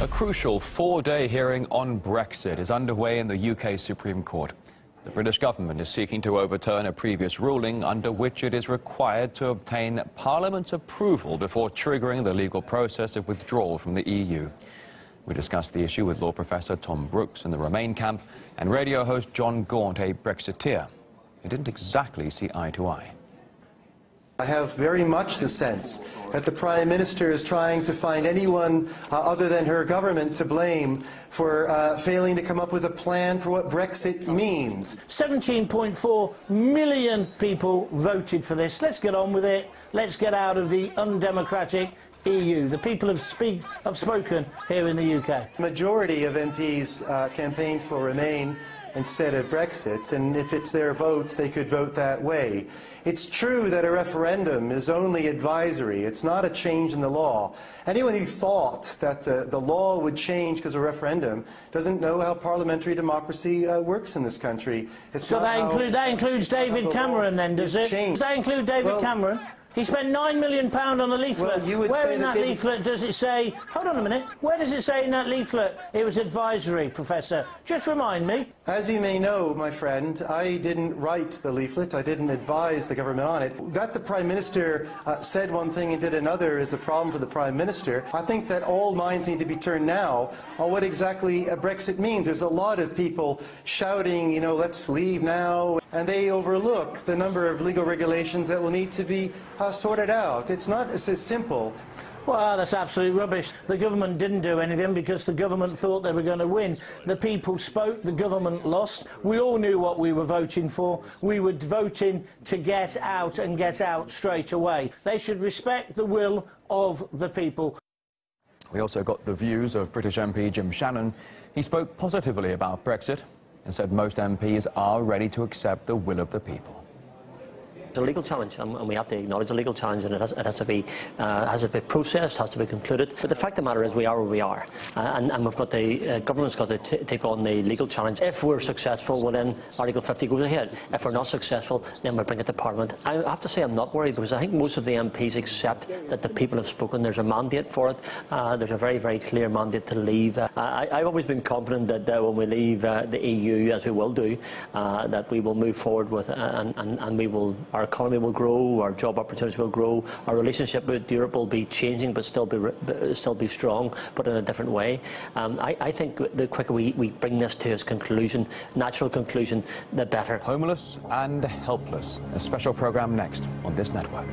A crucial four-day hearing on Brexit is underway in the UK Supreme Court. The British government is seeking to overturn a previous ruling under which it is required to obtain Parliament's approval before triggering the legal process of withdrawal from the EU. We discussed the issue with law professor Tom Brooks in the Remain camp and radio host John Gaunt, a Brexiteer. They didn't exactly see eye to eye. I have very much the sense that the Prime Minister is trying to find anyone other than her government to blame for failing to come up with a plan for what Brexit means. 17.4 million people voted for this. Let's get on with it. Let's get out of the undemocratic EU. The people have spoken here in the UK. The majority of MPs campaigned for Remain instead of Brexit, and if it's their vote, they could vote that way. It's true that a referendum is only advisory. It's not a change in the law. Anyone who thought that the law would change because of a referendum doesn't know how parliamentary democracy works in this country. So that includes David Cameron then, does it? Does that include David Cameron? He spent £9 million on a leaflet. Well, where in that leaflet does it say... Hold on a minute. Where does it say in that leaflet it was advisory, Professor? Just remind me. As you may know, my friend, I didn't write the leaflet. I didn't advise the government on it. That the Prime Minister said one thing and did another is a problem for the Prime Minister. I think that all minds need to be turned now on what exactly Brexit means. There's a lot of people shouting, you know, let's leave now, and they overlook the number of legal regulations that will need to be sorted out. It's not as simple. Well, that's absolute rubbish. The government didn't do anything because the government thought they were going to win. The people spoke, the government lost. We all knew what we were voting for. We were voting to get out and get out straight away. They should respect the will of the people. We also got the views of British MP Jim Shannon. He spoke positively about Brexit and said most MPs are ready to accept the will of the people. It's a legal challenge, and we have to acknowledge a legal challenge, and it has to be processed, has to be concluded. But the fact of the matter is, we are where we are, and we've got the government's got to take on the legal challenge. If we're successful, well then Article 50 goes ahead. If we're not successful, then we bring it to Parliament. I have to say I'm not worried because I think most of the MPs accept that the people have spoken. There's a mandate for it. There's a very, very clear mandate to leave. I've always been confident that when we leave the EU, as we will do, that we will move forward with and we will. Our economy will grow, our job opportunities will grow, our relationship with Europe will be changing but still be strong, but in a different way. I think the quicker we bring this to its conclusion, natural conclusion, the better. Homeless and helpless. A special programme next on this network.